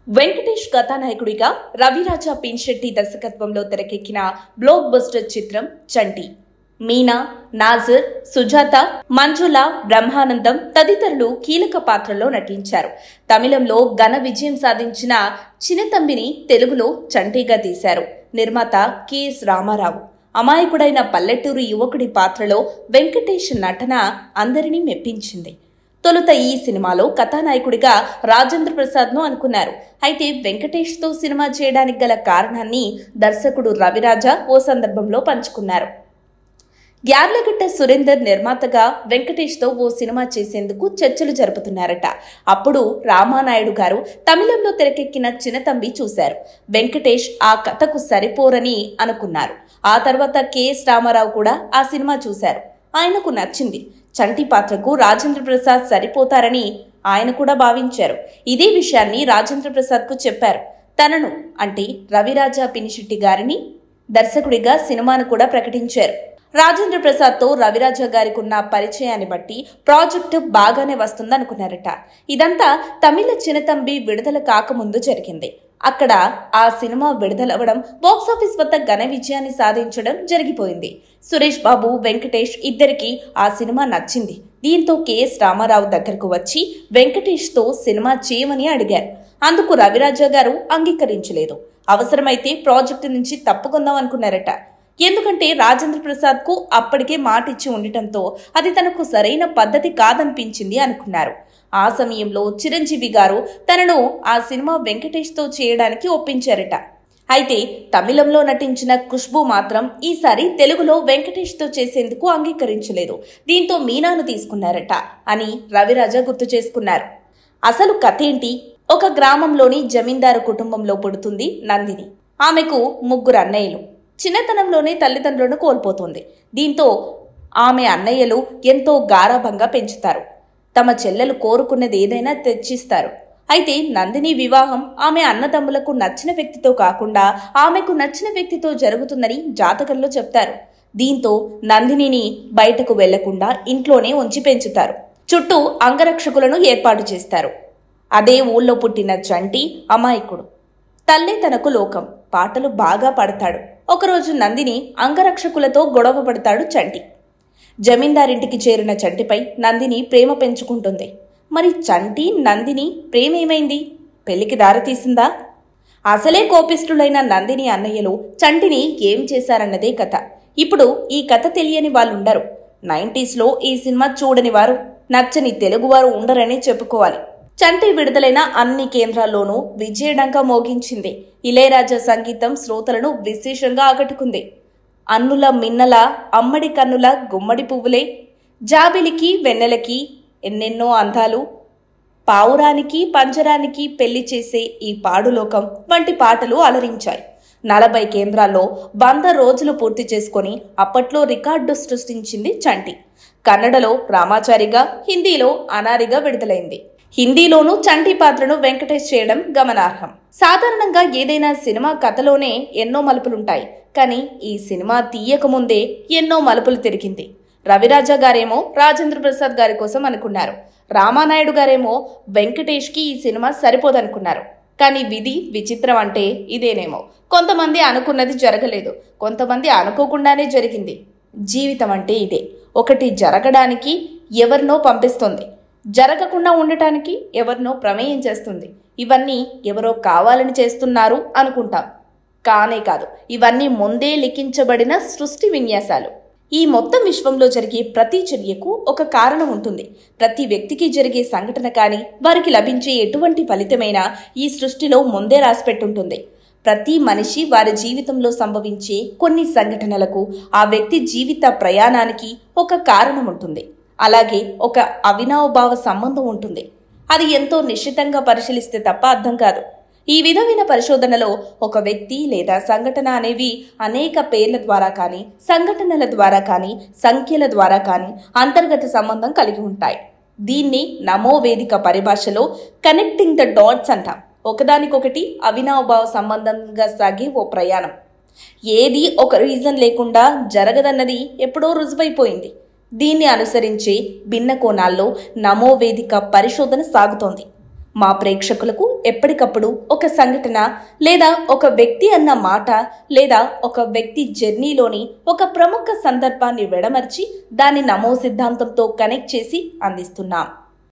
వెంకటేష్ కథానాయకుడిగా రవిరాజా పిన్శెట్టి దర్శకత్వంలో తెరకెక్కిన బ్లాక్ బస్టర్ చిత్రం చంటి. మీనా, నాజర్, సుజాత, మంజుల, బ్రహ్మానందం తదితరులు కీలక పాత్రల్లో నటించారు. తమిళంలో ఘన విజయం సాధించిన చినతంబిని తెలుగులో చంటిగా తీశారు. నిర్మాత కెఎస్ రామారావు. అమాయకుడైన పల్లెటూరు యువకుడి పాత్రలో వెంకటేష్ నటన అందరినీ మెప్పించింది. తొలుత ఈ సినిమాలో కథానాయకుడిగా రాజేంద్ర ప్రసాద్ ను అనుకున్నారు. అయితే వెంకటేష్ తో సినిమా చేయడానికి గల కారణాన్ని దర్శకుడు రవిరాజా ఓ సందర్భంలో పంచుకున్నారు. యార్లగడ్డ సురేందర్ నిర్మాతగా వెంకటేష్ తో ఓ సినిమా చేసేందుకు చర్చలు జరుపుతున్నారట. అప్పుడు రామానాయుడు గారు తమిళంలో తెరకెక్కిన చినతంబి చూశారు. వెంకటేష్ ఆ కథకు సరిపోరని అనుకున్నారు. ఆ తర్వాత కెఎస్ రామారావు కూడా ఆ సినిమా చూశారు. ఆయనకు నచ్చింది. చంటి పాత్రకు రాజేంద్ర ప్రసాద్ సరిపోతారని ఆయన కూడా భావించారు. ఇదే విషయాన్ని రాజేంద్ర ప్రసాద్ కు చెప్పారు. తనను అంటే రవిరాజా పినిశెట్టి గారిని దర్శకుడిగా సినిమాను కూడా ప్రకటించారు. రాజేంద్ర ప్రసాద్ తో రవిరాజా గారికి ఉన్న పరిచయాన్ని బట్టి ప్రాజెక్టు బాగానే వస్తుందనుకున్నారట. ఇదంతా తమిళ చినతంబి విడుదల కాకముందు జరిగింది. అక్కడ ఆ సినిమా విడుదలవ్వడం, బాక్సాఫీస్ వద్ద ఘన విజయాన్ని సాధించడం జరిగిపోయింది. సురేష్ బాబు, వెంకటేష్ ఇద్దరికి ఆ సినిమా నచ్చింది. దీంతో కెఎస్ రామారావు దగ్గరకు వచ్చి వెంకటేష్ తో సినిమా చేయమని అడిగారు. అందుకు రవిరాజా గారు అంగీకరించలేదు. అవసరమైతే ప్రాజెక్టు నుంచి తప్పుకుందాం అనుకున్నారట. ఎందుకంటే రాజేంద్ర ప్రసాద్ కు అప్పటికే మాట ఇచ్చి ఉండటంతో అది తనకు సరైన పద్ధతి కాదనిపించింది అనుకున్నారు. ఆ సమయంలో చిరంజీవి గారు తనను ఆ సినిమా వెంకటేష్ తో చేయడానికి ఒప్పించారట. అయితే తమిళంలో నటించిన ఖుష్బూ మాత్రం ఈసారి తెలుగులో వెంకటేష్ తో చేసేందుకు అంగీకరించలేదు. దీంతో మీనాను తీసుకున్నారట అని రవిరాజా గుర్తు చేసుకున్నారు. అసలు కథేంటి? ఒక గ్రామంలోని జమీందారు కుటుంబంలో పుడుతుంది నందిని. ఆమెకు 3 అన్నయ్యలు. చిన్నతనంలోనే తల్లిదండ్రులను కోల్పోతుంది. దీంతో ఆమె అన్నయ్యలు ఎంతో గారాభంగా పెంచుతారు. తమ చెల్లెలు కోరుకున్నది ఏదైనా తెచ్చిస్తారు. అయితే నందిని వివాహం ఆమె అన్నదమ్ములకు నచ్చిన వ్యక్తితో కాకుండా ఆమెకు నచ్చిన వ్యక్తితో జరుగుతుందని జాతకంలో చెప్తారు. దీంతో నందినిని బయటకు వెళ్లకుండా ఇంట్లోనే ఉంచి పెంచుతారు. చుట్టూ అంగరక్షకులను ఏర్పాటు చేస్తారు. అదే ఊళ్ళో పుట్టిన చంటి అమాయకుడు. తల్లే తనకు లోకం. పాటలు బాగా పాడతాడు. ఒకరోజు నందిని అంగరక్షకులతో గొడవ పడతాడు చంటి. జమీందారింటికి చేరిన చంటిపై నందిని ప్రేమ పెంచుకుంటుంది. మరి చంటి నందిని ప్రేమ ఏమైంది? పెళ్లికి దారితీసిందా? అసలే కోపిష్ఠులైన నందిని అన్నయ్యలు చంటిని ఏం చేశారన్నదే కథ. ఇప్పుడు ఈ కథ తెలియని వాళ్ళుండరు. 90s లో ఈ సినిమా చూడని వారు, నచ్చని తెలుగువారు ఉండరనే చెప్పుకోవాలి. చంటి విడుదలైన అన్ని కేంద్రాల్లోనూ విజయడంగా మోగించింది. ఇళయరాజా సంగీతం శ్రోతలను విశేషంగా ఆకట్టుకుంది. అన్నుల మిన్నల, అమ్మడి కన్నుల గుమ్మడి పువ్వులే, జాబిలికి వెన్నెలకి ఎన్నెన్నో అందాలు, పావురానికి పంజరానికి పెళ్లి చేసే ఈ పాడులోకం వంటి పాటలు అలరించాయి. 40 కేంద్రాల్లో 100 రోజులు పూర్తి చేసుకుని అప్పట్లో రికార్డు సృష్టించింది చంటి. కన్నడలో రామాచారిగా, హిందీలో అనారిగా విడుదలైంది. హిందీలోనూ చంటి పాత్రను వెంకటేష్ చేయడం గమనార్హం. సాధారణంగా ఏదైనా సినిమా కథలోనే ఎన్నో మలుపులుంటాయి. కానీ ఈ సినిమా తీయకముందే ఎన్నో మలుపులు తిరిగింది. రవిరాజా గారేమో రాజేంద్ర ప్రసాద్ గారి కోసం అనుకున్నారు. రామానాయుడు గారేమో వెంకటేష్ కి ఈ సినిమా సరిపోదనుకున్నారు. కానీ విధి విచిత్రం అంటే ఇదేనేమో. కొంతమంది అనుకున్నది జరగలేదు, కొంతమంది అనుకోకుండానే జరిగింది. జీవితం అంటే ఇదే. ఒకటి జరగడానికి ఎవరినో పంపిస్తుంది, జరగకుండా ఉండటానికి ఎవరినో ప్రమేయం చేస్తుంది. ఇవన్నీ ఎవరో కావాలని చేస్తున్నారు అనుకుంటాం. కానే కాదు, ఇవన్నీ ముందే లిఖించబడిన సృష్టి విన్యాసాలు. ఈ మొత్తం విశ్వంలో జరిగే ప్రతి చర్యకు ఒక కారణం ఉంటుంది. ప్రతి వ్యక్తికి జరిగే సంఘటన కానీ, వారికి లభించే ఎటువంటి ఫలితమైనా ఈ సృష్టిలో ముందే రాసిపెట్టుంటుంది. ప్రతి మనిషి వారి జీవితంలో సంభవించే కొన్ని సంఘటనలకు, ఆ వ్యక్తి జీవిత ప్రయాణానికి ఒక కారణం ఉంటుంది. అలాగే ఒక అవినావభావ సంబంధం ఉంటుంది. అది ఎంతో నిశ్చితంగా పరిశీలిస్తే తప్ప అర్థం కాదు. ఈ విధమైన పరిశోధనలో ఒక వ్యక్తి లేదా సంఘటన అనేవి అనేక పేర్ల ద్వారా కానీ, సంఘటనల ద్వారా కానీ, సంఖ్యల ద్వారా కానీ అంతర్గత సంబంధం కలిగి ఉంటాయి. దీన్ని నమో వేదిక పరిభాషలో కనెక్టింగ్ ద డాట్స్ అంటాం. ఒకదానికొకటి అవినావభావ సంబంధంగా సాగే ఓ ప్రయాణం. ఏది ఒక రీజన్ లేకుండా జరగదన్నది ఎప్పుడో రుజువైపోయింది. దీన్ని అనుసరించి భిన్న కోణాల్లో నమో వేదిక పరిశోధన సాగుతోంది. మా ప్రేక్షకులకు ఎప్పటికప్పుడు ఒక సంఘటన లేదా ఒక వ్యక్తి అన్న మాట లేదా ఒక వ్యక్తి జర్నీలోని ఒక ప్రముఖ సందర్భాన్ని వెడమర్చి దాన్ని నమో సిద్ధాంతంతో కనెక్ట్ చేసి అందిస్తున్నాం.